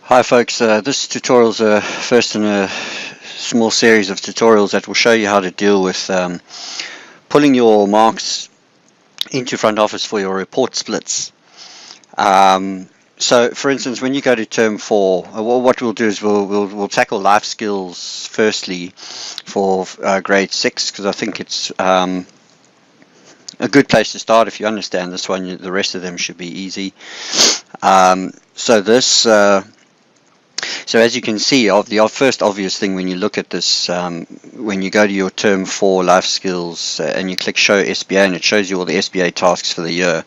Hi folks, this tutorial is first in a small series of tutorials that will show you how to deal with pulling your marks into FrontOFFICE for your report splits. So for instance, when you go to term 4, what we'll do is we'll tackle life skills firstly for grade 6, because I think it's a good place to start. If you understand this one, the rest of them should be easy. So as you can see, the first obvious thing when you look at this, when you go to your term 4 life skills and you click show SBA and it shows you all the SBA tasks for the year,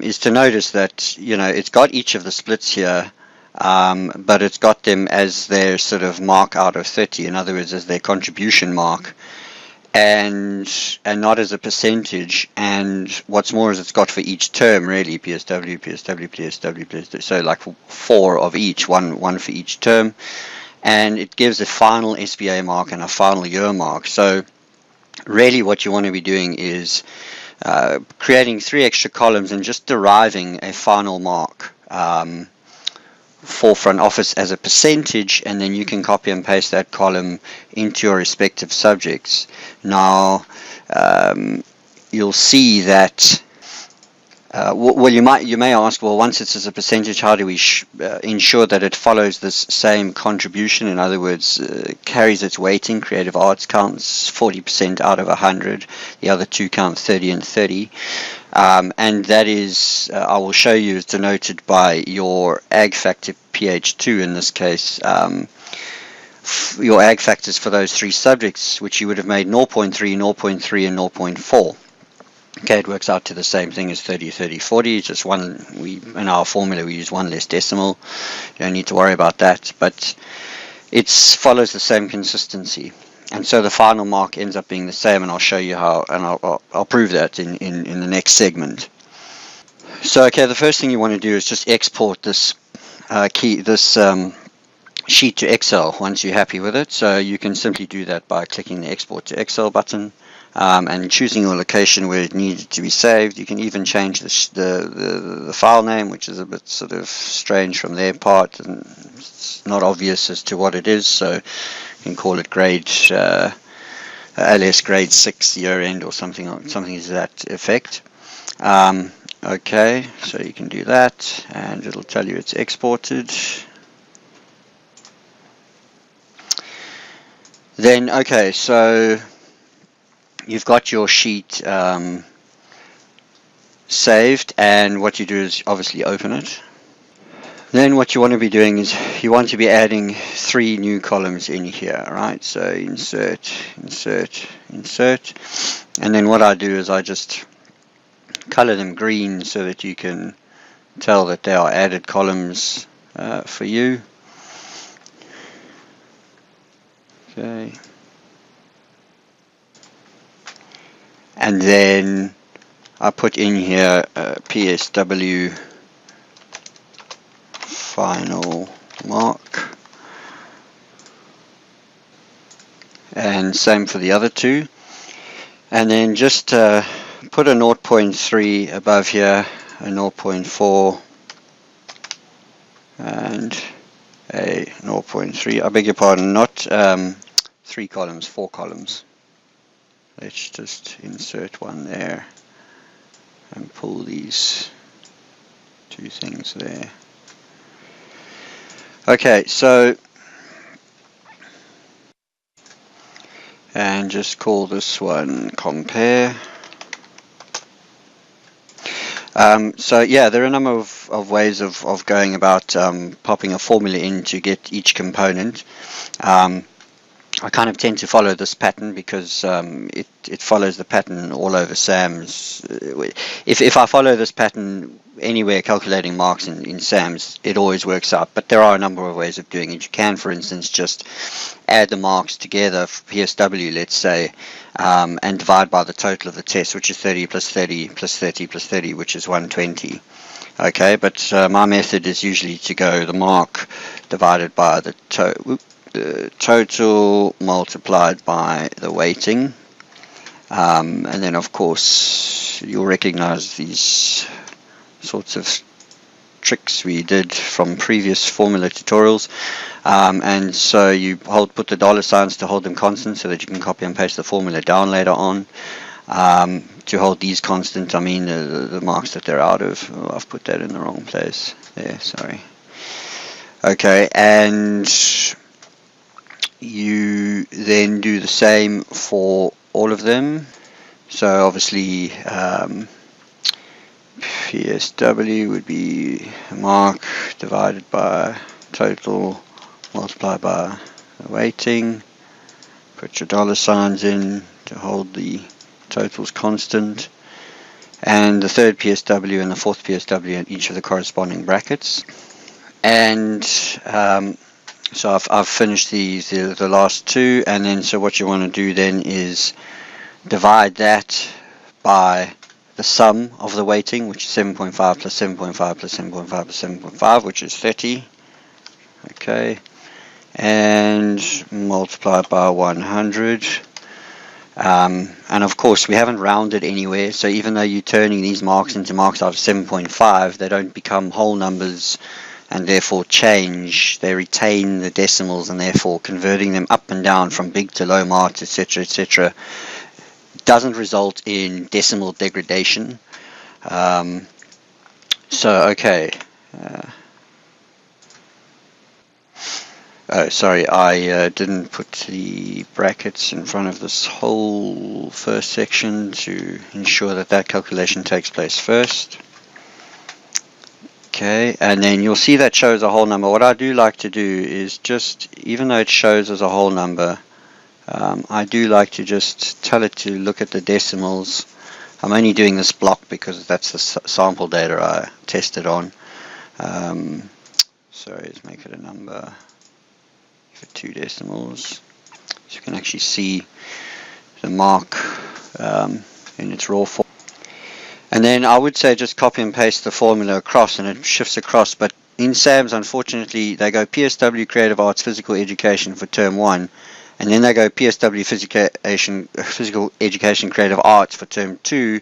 is to notice that, it's got each of the splits here, but it's got them as their sort of mark out of 30, in other words, as their contribution mark, and not as a percentage. And what's more is it's got for each term, really, PSW, PSW, PSW, PSW, so like 4 of each, one for each term, and it gives a final SBA mark and a final year mark. So really what you want to be doing is creating 3 extra columns and just deriving a final mark for FrontOFFICE as a percentage, and then you can copy and paste that column into your respective subjects. Now you'll see that well, you may ask, well, once it's as a percentage, how do we ensure that it follows this same contribution? In other words, carries its weighting. Creative arts counts 40% out of 100. The other 2 count 30 and 30. And that is, I will show you, is denoted by your ag factor pH2 in this case. Your ag factors for those 3 subjects, which you would have made 0.3, 0.3, and 0.4. Okay, it works out to the same thing as 30, 30, 40. Just one. In our formula we use 1 less decimal. You don't need to worry about that, but it follows the same consistency, and so the final mark ends up being the same. And I'll show you how, and I'll prove that in the next segment. So okay, the first thing you want to do is just export this sheet to Excel once you're happy with it. So you can simply do that by clicking the Export to Excel button. And choosing your location where it needed to be saved. You can even change the file name, which is a bit sort of strange from their part, and it's not obvious as to what it is, so you can call it LS grade 6 year end or something to that effect. Okay, so you can do that, and it'll tell you it's exported. Then okay, so you've got your sheet saved, and what you do is obviously open it. Then what you want to be doing is you want to be adding 3 new columns in here, right? So insert, insert, insert, and then what I do is I just color them green so that you can tell that they are added columns for you. Okay. And then I put in here PSW final mark, and same for the other 2, and then just put a 0.3 above here, a 0.4 and a 0.3. I beg your pardon, not 3 columns, 4 columns. Let's just insert one there and pull these 2 things there. Okay, so, and just call this one compare. So yeah, there are a number of ways of going about popping a formula in to get each component. I kind of tend to follow this pattern because it follows the pattern all over SAMS. If I follow this pattern anywhere calculating marks in SAMS, it always works out. But there are a number of ways of doing it. You can, for instance, just add the marks together for PSW, let's say, and divide by the total of the test, which is 30 plus 30 plus 30 plus 30, which is 120. Okay, but my method is usually to go the mark divided by the total multiplied by the weighting, and then of course you'll recognize these sorts of tricks we did from previous formula tutorials. And so you put the dollar signs to hold them constant so that you can copy and paste the formula down later on. To hold these constant, I mean the marks that they're out of. Oh, I've put that in the wrong place. There, sorry. Okay, and you then do the same for all of them. So obviously PSW would be mark divided by total multiplied by the weighting. Put your dollar signs in to hold the totals constant, and the third PSW and the fourth PSW in each of the corresponding brackets. And so I've finished the last two, and then so what you want to do then is divide that by the sum of the weighting, which is 7.5 plus 7.5 plus 7.5 plus 7.5, which is 30. Okay, and multiply by 100. And of course we haven't rounded anywhere, so even though you're turning these marks into marks out of 7.5, they don't become whole numbers and therefore change. They retain the decimals, and therefore converting them up and down from big to low marks, etc., etc., doesn't result in decimal degradation. So okay. Oh, sorry, I didn't put the brackets in front of this whole first section to ensure that that calculation takes place first. Okay, and then you'll see that shows a whole number. What I do like to do is just, even though it shows as a whole number, I do like to just tell it to look at the decimals. I'm only doing this block because that's the sample data I tested on. Sorry, let's make it a number. For 2 decimals, so you can actually see the mark in its raw form. And then I would say just copy and paste the formula across, and it shifts across. But in SAMS, unfortunately, they go PSW Creative Arts Physical Education for term 1, and then they go PSW Physical Education Creative Arts for term 2,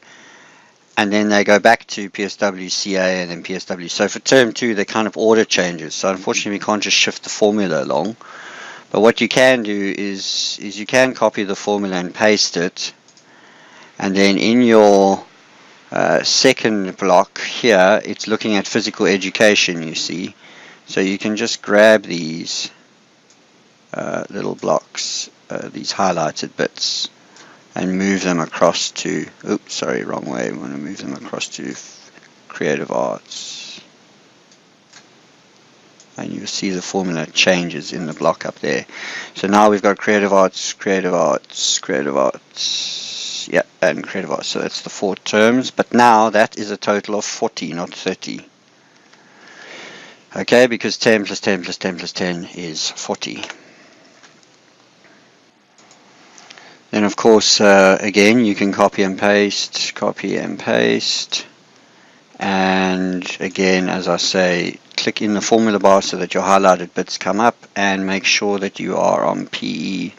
and then they go back to PSW CA and then PSW. So for term 2, they kind of order changes. So unfortunately, we can't just shift the formula along. But what you can do is you can copy the formula and paste it, and then in your second block here, it's looking at physical education, you see. So you can just grab these little blocks, these highlighted bits, and move them across to, oops, sorry, wrong way, we want to move them across to Creative Arts. And you'll see the formula changes in the block up there. So now we've got Creative Arts, Creative Arts, Creative Arts, yeah, and Creative Arts. So that's the 4 terms, but now that is a total of 40, not 30. Okay, because 10 plus 10 plus 10 plus 10 is 40. Then of course, again, you can copy and paste, and again, as I say, click in the formula bar so that your highlighted bits come up, and make sure that you are on PE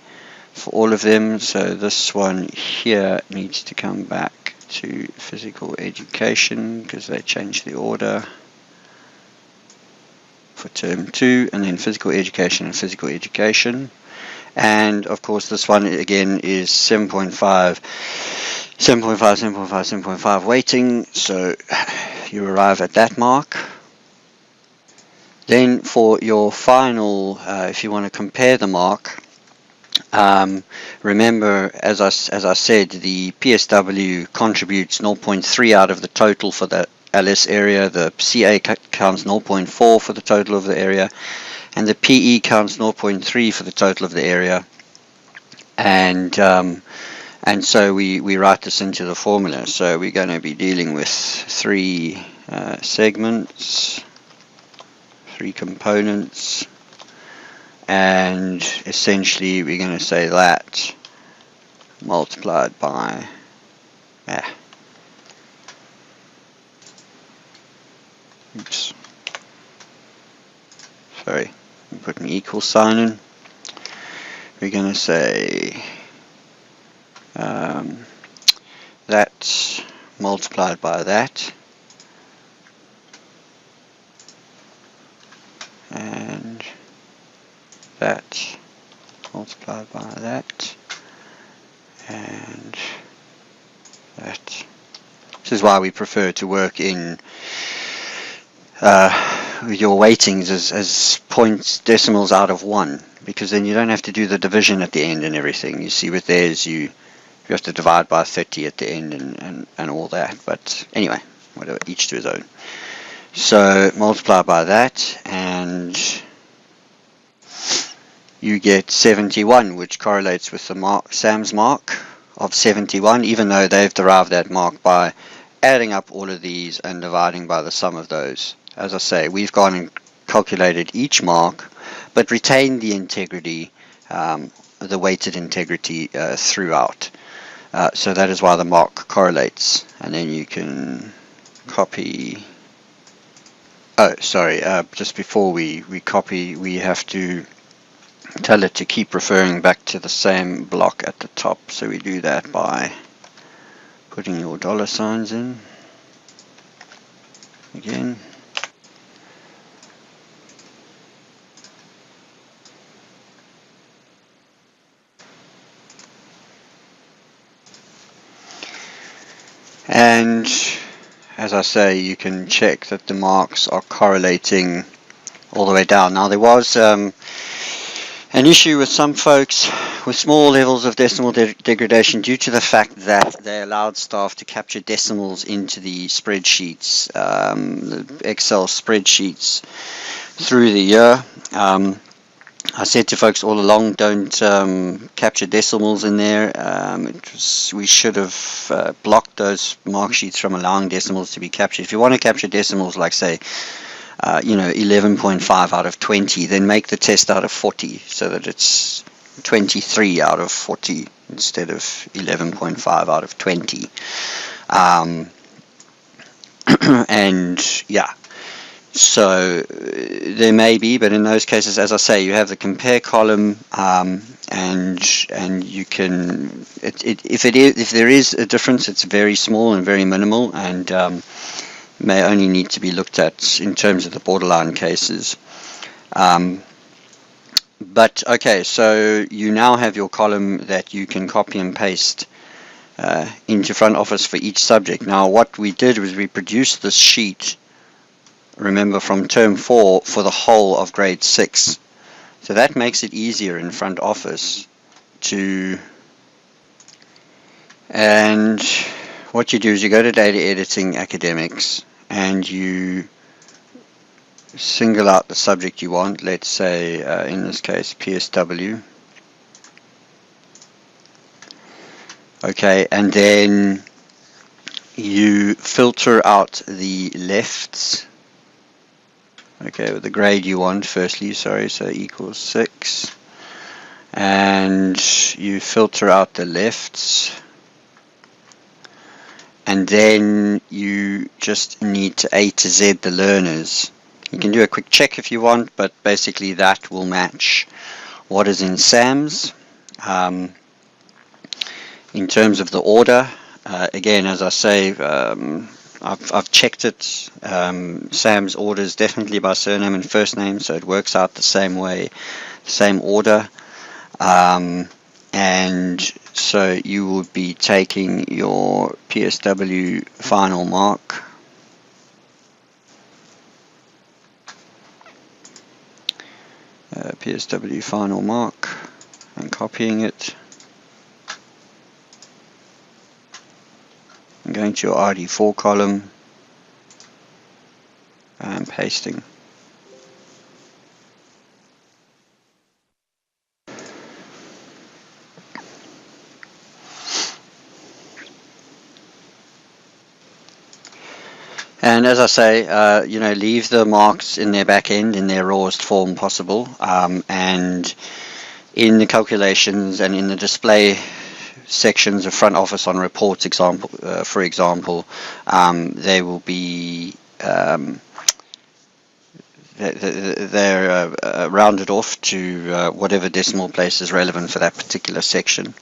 for all of them. So this one here needs to come back to physical education because they changed the order for term 2, and then physical education and physical education. And of course this one again is 7.5 weighting, so you arrive at that mark. Then for your final, if you want to compare the mark, remember, as I said, the PSW contributes 0.3 out of the total for the LS area, the CA counts 0.4 for the total of the area, and the PE counts 0.3 for the total of the area. And so we write this into the formula. So we're going to be dealing with 3 segments, 3 components, and essentially we're going to say that multiplied by oops, sorry, put an equal sign in. We're going to say that multiplied by that, that multiplied by that, and that. This is why we prefer to work in your weightings as points, decimals out of 1, because then you don't have to do the division at the end and everything. You see with theirs you have to divide by 30 at the end and all that, but anyway, whatever, each to his own. So multiply by that and you get 71, which correlates with the Sam's mark of 71, even though they've derived that mark by adding up all of these and dividing by the sum of those. As I say, we've gone and calculated each mark, but retained the integrity, the weighted integrity throughout. So that is why the mark correlates. And then you can copy. Oh, sorry. Just before we copy, we have to tell it to keep referring back to the same block at the top. So we do that by putting your dollar signs in again. And as I say, you can check that the marks are correlating all the way down. Now there was an issue with some folks with small levels of decimal degradation due to the fact that they allowed staff to capture decimals into the spreadsheets, the Excel spreadsheets through the year. I said to folks all along, don't capture decimals in there. We should have blocked those mark sheets from allowing decimals to be captured. If you want to capture decimals, like say, 11.5 out of 20, then make the test out of 40 so that it's 23 out of 40 instead of 11.5 out of 20. And yeah. So there may be, but in those cases, as I say, you have the compare column, and you can, if there is a difference, it's very small and very minimal, and may only need to be looked at in terms of the borderline cases. But okay, so you now have your column that you can copy and paste into FrontOFFICE for each subject. Now what we did was we produced this sheet, remember, from term 4 for the whole of grade 6. So that makes it easier in FrontOFFICE to, and what you do is you go to data editing academics and you single out the subject you want, let's say in this case PSW. Okay, and then you filter out the lefts. Okay, with the grade you want firstly, sorry, so equals 6. And you filter out the lefts. And then you just need to A to Z the learners. You can do a quick check if you want, but basically that will match what is in SAM's. In terms of the order, again, as I say, I've checked it. Sam's order is definitely by surname and first name, so it works out the same way, same order. And so you would be taking your PSW final mark, PSW final mark, and copying it. I'm going to your RD4 column and pasting. And as I say, leave the marks in their back end in their rawest form possible, and in the calculations and in the display sections of FrontOFFICE on reports, for example, they will be they're rounded off to whatever decimal place is relevant for that particular section.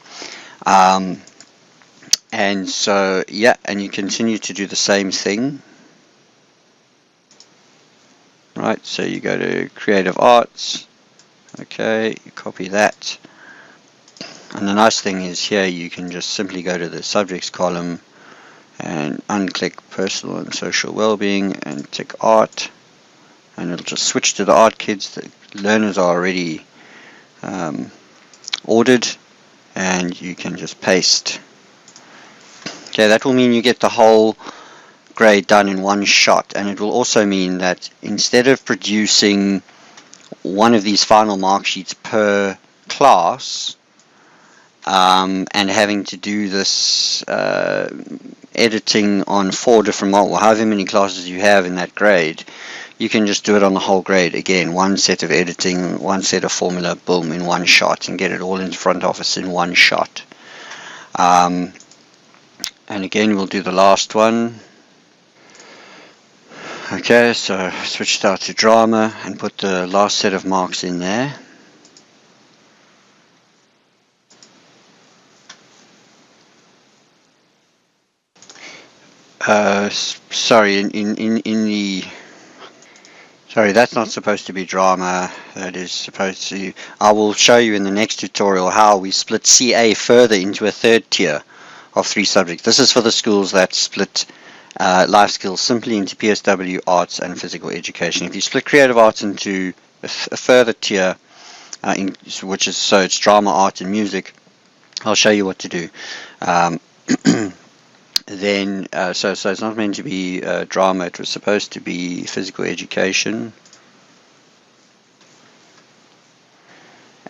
And so, yeah, and you continue to do the same thing. Right, so you go to Creative Arts, Okay, you copy that. And the nice thing is here you can just simply go to the subjects column and unclick personal and social well-being and tick art, and it'll just switch to the art kids. The learners are already ordered, and you can just paste. Okay, that will mean you get the whole grade done in one shot, and it will also mean that instead of producing one of these final mark sheets per class and having to do this editing on 4 different marks, or however many classes you have in that grade, you can just do it on the whole grade. Again, one set of editing, one set of formula, boom, in one shot, and get it all into FrontOFFICE in one shot. And again, we'll do the last one. Okay, so switch out to drama and put the last set of marks in there. Sorry, sorry, that's not supposed to be drama. That is supposed to. I will show you in the next tutorial how we split CA further into a third tier of 3 subjects. This is for the schools that split life skills simply into PSW, arts, and physical education. If you split creative arts into a further tier, which is so it's drama, art, and music, I'll show you what to do. Then so it's not meant to be drama, it was supposed to be physical education,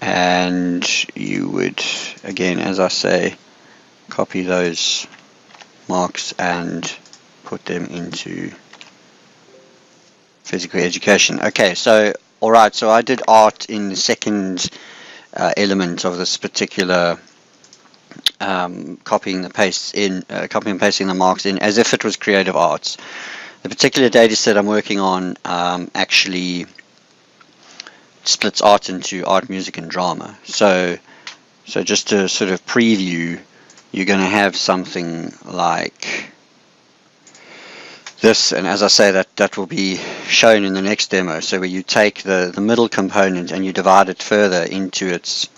and you would, again, as I say, copy those marks and put them into physical education. Okay, so alright, so I did art in the second element of this particular copying and pasting the marks in as if it was creative arts. The particular data set I'm working on actually splits art into art, music, and drama. So just to sort of preview, you're going to have something like this, and as I say, that will be shown in the next demo. So where you take the middle component and you divide it further into its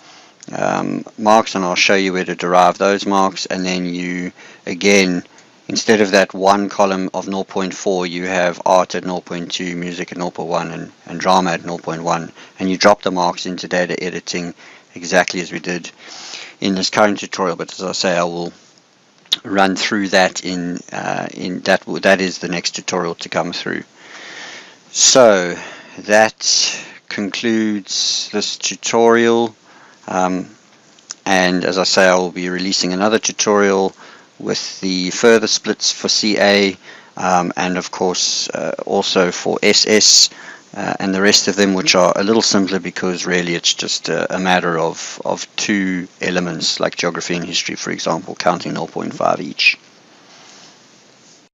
marks, and I'll show you where to derive those marks, and then you, again, instead of that one column of 0.4, you have art at 0.2, music at 0.1, and drama at 0.1, and you drop the marks into data editing exactly as we did in this current tutorial. But as I say, I will run through that in that is the next tutorial to come through. So that concludes this tutorial. And as I say, I will be releasing another tutorial with the further splits for CA, and of course also for SS and the rest of them, which are a little simpler because really it's just a matter of 2 elements like geography and history, for example, counting 0.5 each.